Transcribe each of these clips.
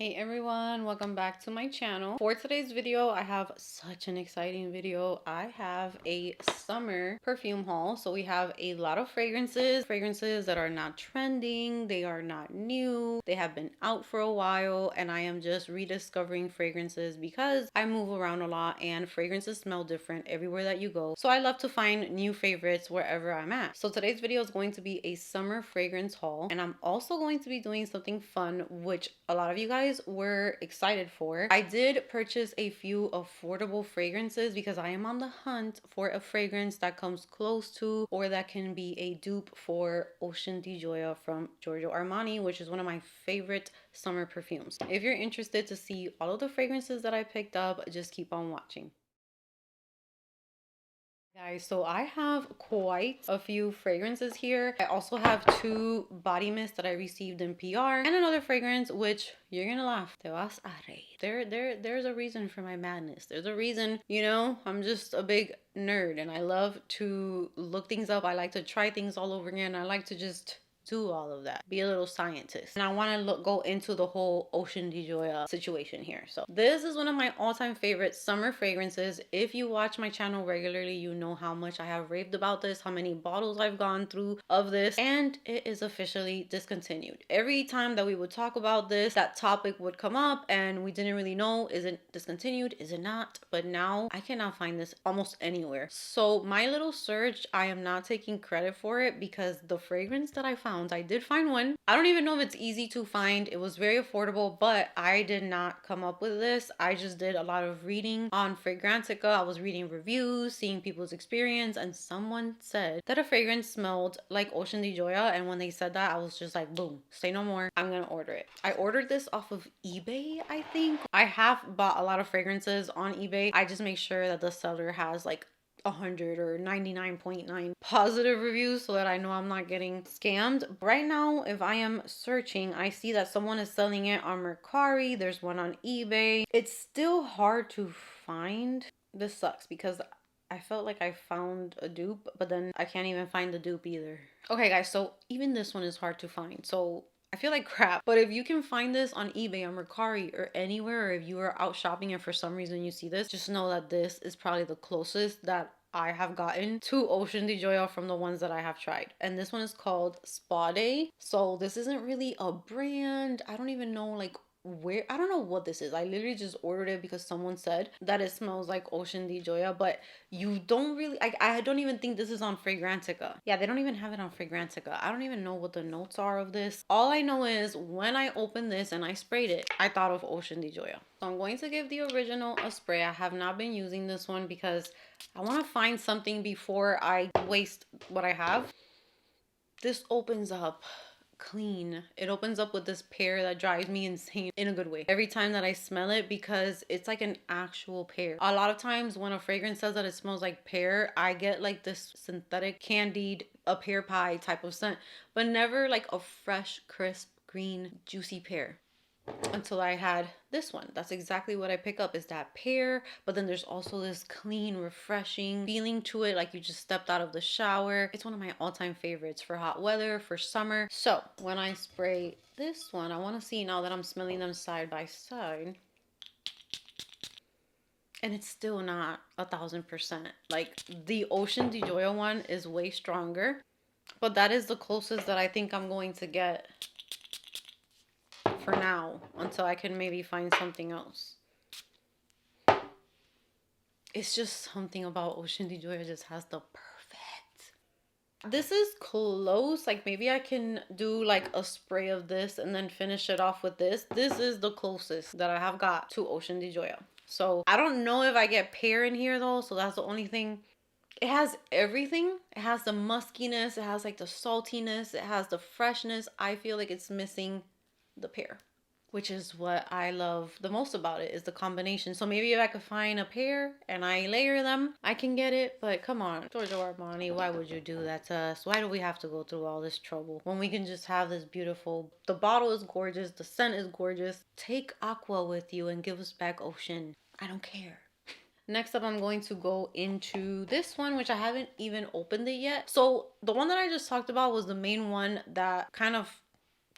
Hey everyone, welcome back to my channel. For today's video, I have such an exciting video. I have a summer perfume haul. So we have a lot of fragrances that are not trending, they are not new, they have been out for a while, and I am just rediscovering fragrances because I move around a lot and fragrances smell different everywhere that you go. So I love to find new favorites wherever I'm at. So today's video is going to be a summer fragrance haul, and I'm also going to be doing something fun, which a lot of you guys were excited for. I did purchase a few affordable fragrances because I am on the hunt for a fragrance that comes close to or that can be a dupe for Ocean di Gioia from Giorgio Armani, which is one of my favorite summer perfumes. If you're interested to see all of the fragrances that I picked up, just keep on watching. Guys, so I have quite a few fragrances here. I also have two body mists that I received in PR and another fragrance, which you're gonna laugh. Te vas a reír. There's a reason for my madness. There's a reason, you know, I'm just a big nerd and I love to look things up. I like to try things all over again. I like to just do all of that, be a little scientist, and I want to go into the whole Ocean di Gioia situation here. So this is one of my all-time favorite summer fragrances. If you watch my channel regularly, you know how much I have raved about this, how many bottles I've gone through of this, and it is officially discontinued. Every time that we would talk about this, that topic would come up and we didn't really know, is it discontinued, is it not? But now I cannot find this almost anywhere. So my little search, I am not taking credit for it because the fragrance that I found, I did find one. I don't even know if it's easy to find. It was very affordable, but I did not come up with this. I just did a lot of reading on Fragrantica. I was reading reviews, seeing people's experience, and someone said that a fragrance smelled like Ocean di Gioia, and when they said that, I was just like, boom, say no more. I'm gonna order it. I ordered this off of eBay, I think. I have bought a lot of fragrances on eBay. I just make sure that the seller has like 100 or 99.9 positive reviews so that I know I'm not getting scammed. Right now, if I am searching, I see that someone is selling it on Mercari. There's one on eBay. It's still hard to find. This sucks because I felt like I found a dupe, but then I can't even find the dupe either. Okay guys, so even this one is hard to find. So I feel like crap, but if you can find this on eBay, on Mercari, or anywhere, or if you are out shopping and for some reason you see this, just know that this is probably the closest that I have gotten to Ocean di Gioia from the ones that I have tried. And this one is called Spa Day. So this isn't really a brand. I don't even know like where, I don't know what this is. I literally just ordered it because someone said that it smells like Ocean di Gioia, but you don't really, I don't even think this is on Fragrantica. Yeah, they don't even have it on Fragrantica. I don't even know what the notes are of this. All I know is when I opened this and I sprayed it, I thought of Ocean di Gioia. So I'm going to give the original a spray. I have not been using this one because I want to find something before I waste what I have. This opens up clean. It opens up with this pear that drives me insane in a good way every time that I smell it because it's like an actual pear. A lot of times when a fragrance says that it smells like pear, I get like this synthetic candied, a pear pie type of scent, but never like a fresh, crisp, green, juicy pear. Until I had this one. That's exactly what I pick up, is that pear, but then there's also this clean, refreshing feeling to it, like you just stepped out of the shower. It's one of my all-time favorites for hot weather, for summer. So when I spray this one, I want to see now that I'm smelling them side by side, and it's still not 1000%. Like the Ocean di Gioia one is way stronger, but that is the closest that I think I'm going to get for now until I can maybe find something else. It's just something about Ocean di Gioia just has the perfect. This is close. Like maybe I can do like a spray of this and then finish it off with this. This is the closest that I have got to Ocean di Gioia. So I don't know if I get pear in here though. So that's the only thing. It has everything. It has the muskiness. It has like the saltiness. It has the freshness. I feel like it's missing the pear, which is what I love the most about it, is the combination. So maybe if I could find a pair and I layer them, I can get it. But come on, Giorgio Armani, why would you do that to us? Why do we have to go through all this trouble when we can just have this beautiful, the bottle is gorgeous, the scent is gorgeous. Take Aqua with you and give us back Ocean. I don't care. Next up, I'm going to go into this one, which I haven't even opened it yet. So the one that I just talked about was the main one that kind of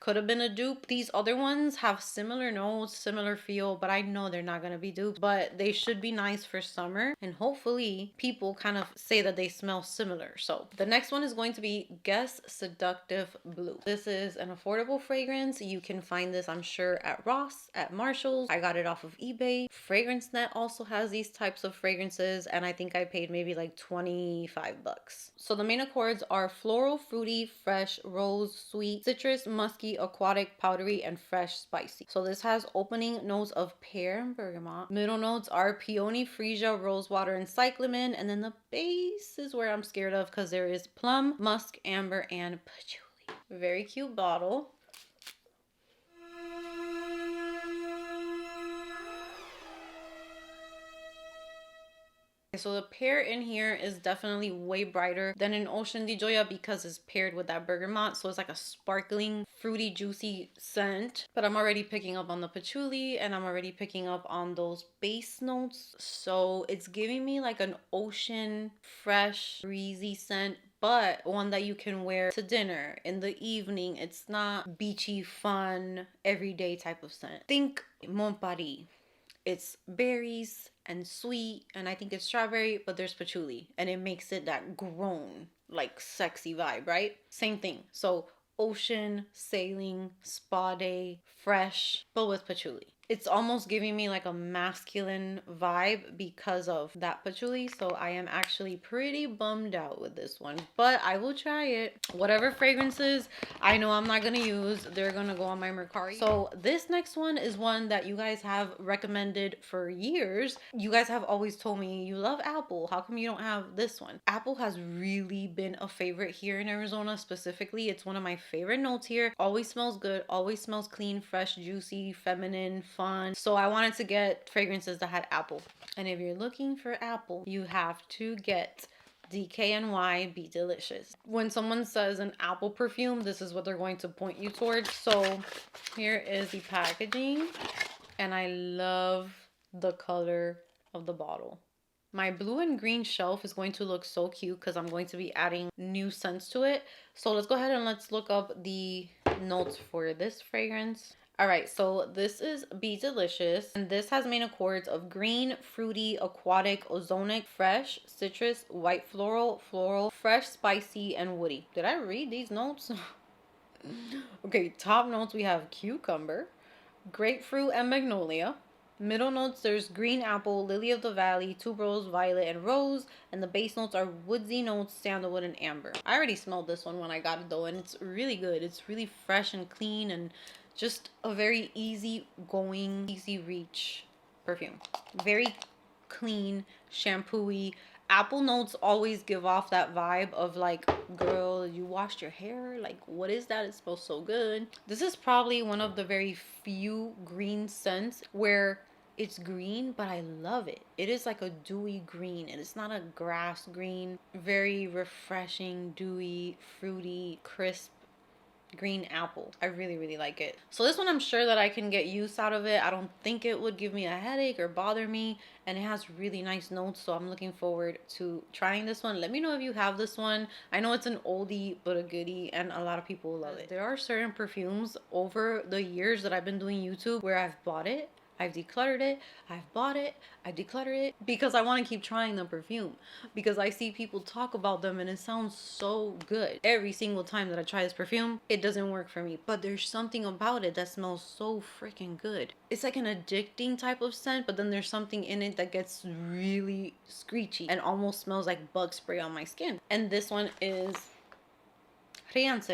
Could have been a dupe. These other ones have similar notes, similar feel, but I know they're not gonna be dupes. But they should be nice for summer, and hopefully people kind of say that they smell similar. So the next one is going to be Guess Seductive Blue. This is an affordable fragrance. You can find this, I'm sure, at Ross, at Marshall's. I got it off of eBay. Fragrance Net also has these types of fragrances, and I think I paid maybe like 25 bucks. So the main accords are floral, fruity, fresh, rose, sweet, citrus, musky, aquatic, powdery, and fresh, spicy. So this has opening notes of pear and bergamot. Middle notes are peony, freesia, rosewater, and cyclamen. And then the base is where I'm scared of because there is plum, musk, amber, and patchouli. Very cute bottle. So the pear in here is definitely way brighter than in Ocean di Gioia because it's paired with that bergamot. So it's like a sparkling, fruity, juicy scent. But I'm already picking up on the patchouli and I'm already picking up on those base notes. So it's giving me like an ocean, fresh, breezy scent, but one that you can wear to dinner in the evening. It's not beachy, fun, everyday type of scent. Think Mon Paris. It's berries and sweet, and I think it's strawberry, but there's patchouli, and it makes it that grown, like sexy vibe, right? Same thing. So ocean, sailing, spa day, fresh, but with patchouli. It's almost giving me like a masculine vibe because of that patchouli. So I am actually pretty bummed out with this one, but I will try it. Whatever fragrances I know I'm not going to use, they're going to go on my mercari. So this next one is one that you guys have recommended for years. You guys have always told me you love apple. How come you don't have this one? Apple has really been a favorite here in Arizona specifically. It's one of my favorite notes here. Always smells good, always smells clean, fresh, juicy, feminine, fun. So I wanted to get fragrances that had apple. And if you're looking for apple, you have to get DKNY Be Delicious. When someone says an apple perfume, this is what they're going to point you towards. So here is the packaging, and I love the color of the bottle. My blue and green shelf is going to look so cute because I'm going to be adding new scents to it. So let's go ahead and let's look up the notes for this fragrance. All right, so this is Be Delicious, and this has main accords of green, fruity, aquatic, ozonic, fresh, citrus, white floral, floral, fresh, spicy, and woody. Did I read these notes? Okay, top notes we have cucumber, grapefruit, and magnolia. Middle notes, there's green apple, lily of the valley, tuberose, violet, and rose. And the base notes are woodsy notes, sandalwood, and amber. I already smelled this one when I got it though, and it's really good. It's really fresh and clean and just a very easy going, easy reach perfume. Very clean, shampoo-y. Apple notes always give off that vibe of like, girl, you washed your hair? Like, what is that? It smells so good. This is probably one of the very few green scents where it's green, but I love it. It is like a dewy green, and it's not a grass green. Very refreshing, dewy, fruity, crisp green apple. I really like it. So this one, I'm sure that I can get use out of it. I don't think it would give me a headache or bother me, and it has really nice notes, so I'm looking forward to trying this one. Let me know if you have this one. I know it's an oldie but a goodie, and a lot of people love it. There are certain perfumes over the years that I've been doing YouTube where I've bought it, I've decluttered it, I've bought it, I decluttered it because I want to keep trying the perfume, because I see people talk about them and it sounds so good. Every single time that I try this perfume, it doesn't work for me, but there's something about it that smells so freaking good. It's like an addicting type of scent, but then there's something in it that gets really screechy and almost smells like bug spray on my skin. And this one is Riance.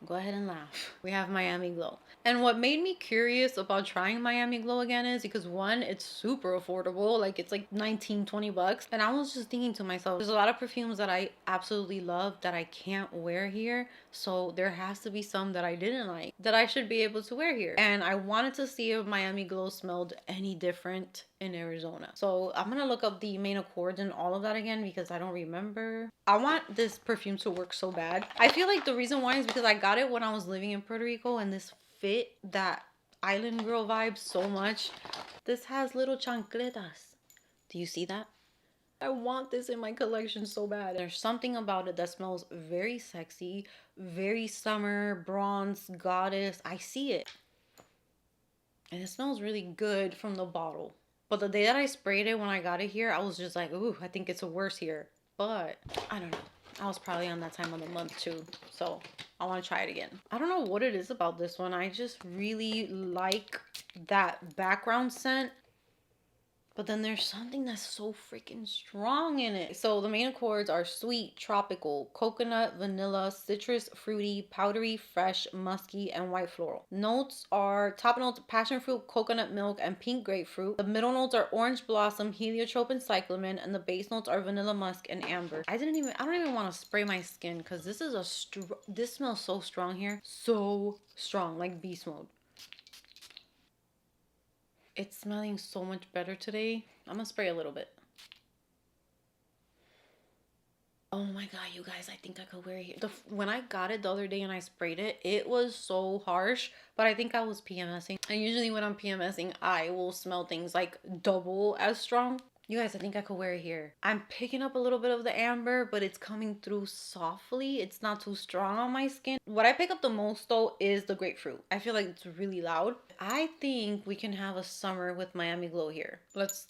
Go ahead and laugh. We have Miami Glow. And what made me curious about trying Miami Glow again is because one, it's super affordable. Like it's like 19, 20 bucks. And I was just thinking to myself, there's a lot of perfumes that I absolutely love that I can't wear here. So there has to be some that I didn't like that I should be able to wear here. And I wanted to see if Miami Glow smelled any different in Arizona. So I'm gonna look up the main accords and all of that again because I don't remember. I want this perfume to work so bad. I feel like the reason why is because I got it when I was living in Puerto Rico, and this fit that island girl vibe so much. This has little chancletas. Do you see that? I want this in my collection so bad. There's something about it that smells very sexy, very summer, bronze, goddess. I see it. And it smells really good from the bottle. But the day that I sprayed it when I got it here, I was just like, ooh, I think it's worse here. But I don't know. I was probably on that time of the month too. So I want to try it again. I don't know what it is about this one. I just really like that background scent. But then there's something that's so freaking strong in it. So the main accords are sweet, tropical, coconut, vanilla, citrus, fruity, powdery, fresh, musky, and white floral. Notes are top notes, passion fruit, coconut milk, and pink grapefruit. The middle notes are orange blossom, heliotrope, and cyclamen, and the base notes are vanilla musk and amber. I don't even want to spray my skin because this is this smells so strong here. So strong, like beast mode. It's smelling so much better today. I'm gonna spray a little bit. Oh my god, you guys, I think I could wear it here. When I got it the other day and I sprayed it, it was so harsh, but I think I was PMSing. And usually when I'm PMSing, I will smell things like double as strong. You guys, I think I could wear it here. I'm picking up a little bit of the amber, but it's coming through softly. It's not too strong on my skin. What I pick up the most though is the grapefruit. I feel like it's really loud. I think we can have a summer with Miami Glow here. Let's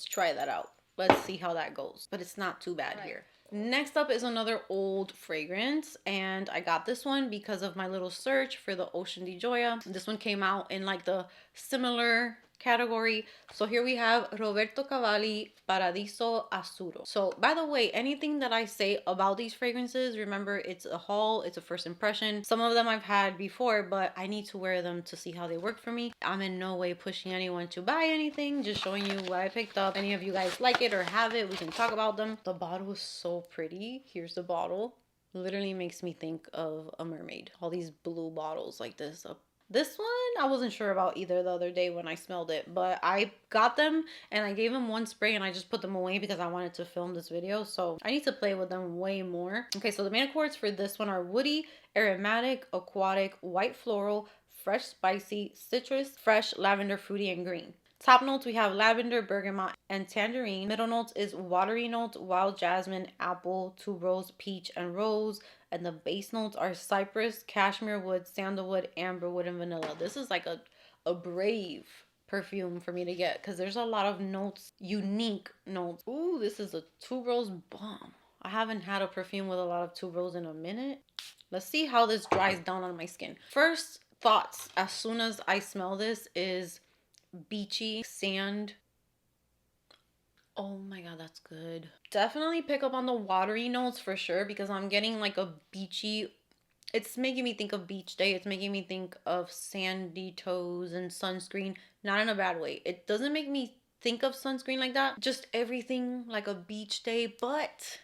try that out. Let's see how that goes. But it's not too bad here. Next up is another old fragrance, and I got this one because of my little search for the Ocean di Gioia. This one came out in like the similar category. So here we have Roberto Cavalli Paradiso Azzurro. So by the way, anything that I say about these fragrances, remember it's a haul, it's a first impression. Some of them I've had before, but I need to wear them to see how they work for me. I'm in no way pushing anyone to buy anything, just showing you what I picked up. Any of you guys like it or have it, we can talk about them. The bottle is so pretty. Here's the bottle. Literally makes me think of a mermaid. All these blue bottles like this. This one, I wasn't sure about either the other day when I smelled it, but I got them and I gave them one spray and I just put them away because I wanted to film this video. So I need to play with them way more. Okay, so the main accords for this one are woody, aromatic, aquatic, white floral, fresh spicy, citrus, fresh, lavender, fruity, and green. Top notes, we have lavender, bergamot, and tangerine. Middle notes is watery notes, wild jasmine, apple, tuberose, peach, and rose. And the base notes are cypress, cashmere wood, sandalwood, amberwood, and vanilla. This is like a brave perfume for me to get because there's a lot of notes, unique notes. Ooh, this is a tuberose bomb. I haven't had a perfume with a lot of tuberose in a minute. Let's see how this dries down on my skin. First thoughts as soon as I smell this is beachy, sand. Oh my god, that's good. Definitely pick up on the watery notes for sure because I'm getting like a beachy. It's making me think of beach day. It's making me think of sandy toes and sunscreen. Not in a bad way. It doesn't make me think of sunscreen like that. Just everything like a beach day, but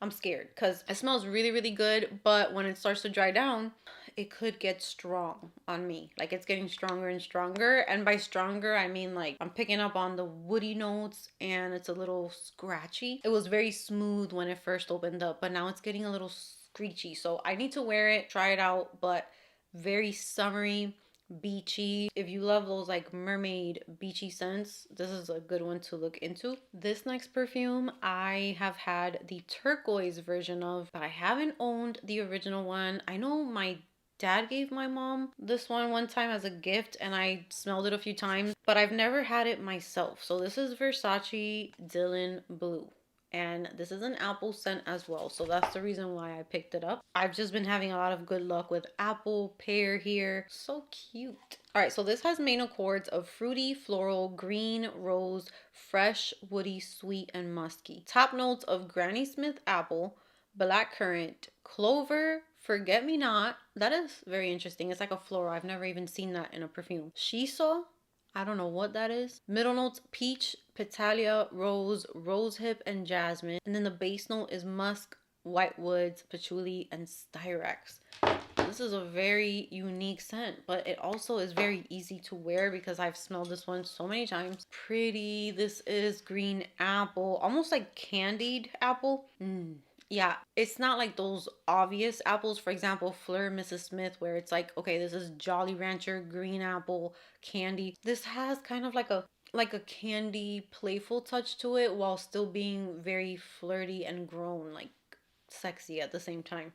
I'm scared because it smells really, really good. But when it starts to dry down, it could get strong on me. Like it's getting stronger and stronger. And by stronger, I mean like I'm picking up on the woody notes and it's a little scratchy. It was very smooth when it first opened up, but now it's getting a little screechy. So I need to wear it, try it out, but very summery, beachy. If you love those like mermaid beachy scents, this is a good one to look into. This next perfume I have had the turquoise version of, but I haven't owned the original one. I know my dad gave my mom this one time as a gift and I smelled it a few times, but I've never had it myself. So this is Versace Dylan Blue. And this is an apple scent as well. So that's the reason why I picked it up. I've just been having a lot of good luck with apple, pear here. So cute. All right, so this has main accords of fruity, floral, green, rose, fresh, woody, sweet, and musky. Top notes of Granny Smith apple, blackcurrant, clover, forget-me-not. That is very interesting. It's like a floral. I've never even seen that in a perfume. Shiso. I don't know what that is. Middle notes, peach, petalia, rose, rosehip, and jasmine. And then the base note is musk, white woods, patchouli, and styrax. This is a very unique scent, but it also is very easy to wear because I've smelled this one so many times. Pretty. This is green apple, almost like candied apple. Yeah, it's not like those obvious apples. For example, Fleur Mrs. Smith, where it's like, okay, this is Jolly Rancher, green apple, candy. This has kind of like a like a candy playful touch to it while still being very flirty and grown, like sexy at the same time.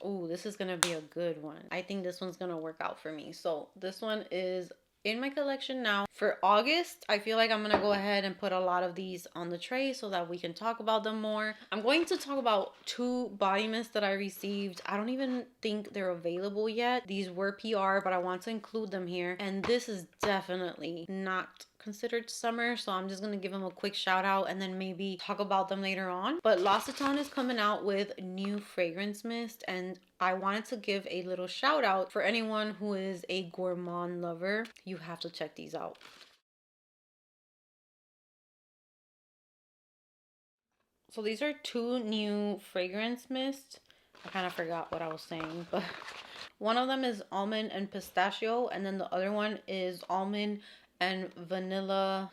Oh, this is gonna be a good one. I think this one's gonna work out for me. So this one is in my collection now. For August, I feel like I'm gonna go ahead and put a lot of these on the tray so that we can talk about them more. I'm going to talk about 2 body mists that I received. I don't even think they're available yet. These were PR, but I want to include them here. And this is definitely not considered summer, so I'm just gonna give them a quick shout out and then maybe talk about them later on. But L'Occitane is coming out with new fragrance mist, and I wanted to give a little shout out for anyone who is a gourmand lover. You have to check these out. So these are 2 new fragrance mists. I kind of forgot what I was saying, but one of them is almond and pistachio, and then the other one is almond and vanilla.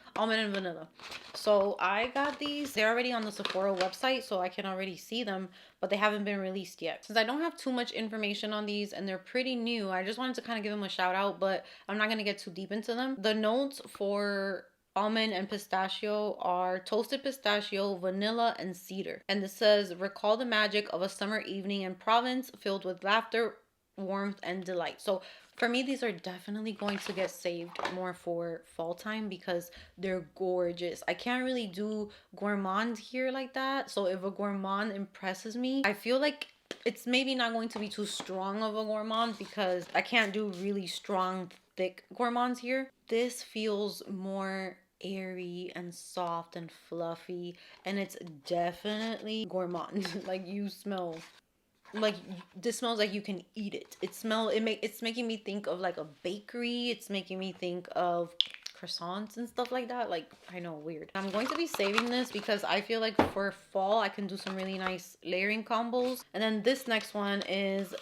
So I got these. They're already on the Sephora website, so I can already see them, but they haven't been released yet. Since I don't have too much information on these and they're pretty new, I just wanted to kind of give them a shout out, but I'm not going to get too deep into them. The notes for almond and pistachio are toasted pistachio, vanilla, and cedar. And this says, recall the magic of a summer evening in Provence filled with laughter, warmth, and delight. So for me, these are definitely going to get saved more for fall time because they're gorgeous. I can't really do gourmand here like that. So if a gourmand impresses me, I feel like it's maybe not going to be too strong of a gourmand because I can't do really strong, thick gourmands here. This feels more airy and soft and fluffy, and it's definitely gourmand. Like, you smell like, this smells like you can eat it. It's making me think of like a bakery. It's making me think of croissants and stuff like that. Like, I know, weird. I'm going to be saving this because I feel like for fall I can do some really nice layering combos. And then this next one is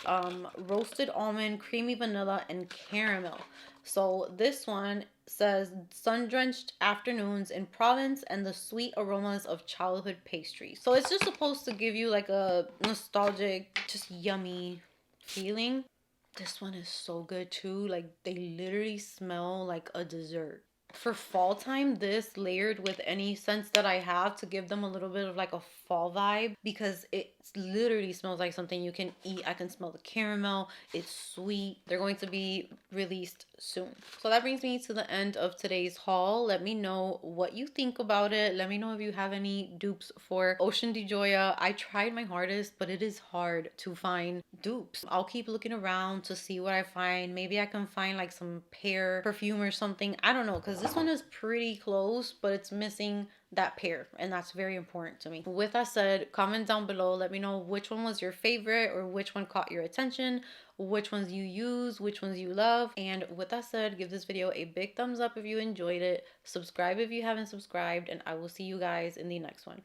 roasted almond, creamy vanilla, and caramel. So this one says sun-drenched afternoons in Provence and the sweet aromas of childhood pastries. So it's just supposed to give you like a nostalgic, just yummy feeling. This one is so good too. Like, they literally smell like a dessert. For fall time, this layered with any scents that I have to give them a little bit of like a fall vibe, because it literally smells like something you can eat. I can smell the caramel. It's sweet. They're going to be released soon. So that brings me to the end of today's haul. Let me know what you think about it. Let me know if you have any dupes for Ocean de Joya. I tried my hardest, but it is hard to find dupes. I'll keep looking around to see what I find. Maybe I can find like some pear perfume or something. I don't know, because this one is pretty close, but it's missing that pear, and that's very important to me. With that said, comment down below. Let me know which one was your favorite or which one caught your attention, which ones you use, which ones you love. And with that said, give this video a big thumbs up if you enjoyed it. Subscribe if you haven't subscribed, and I will see you guys in the next one.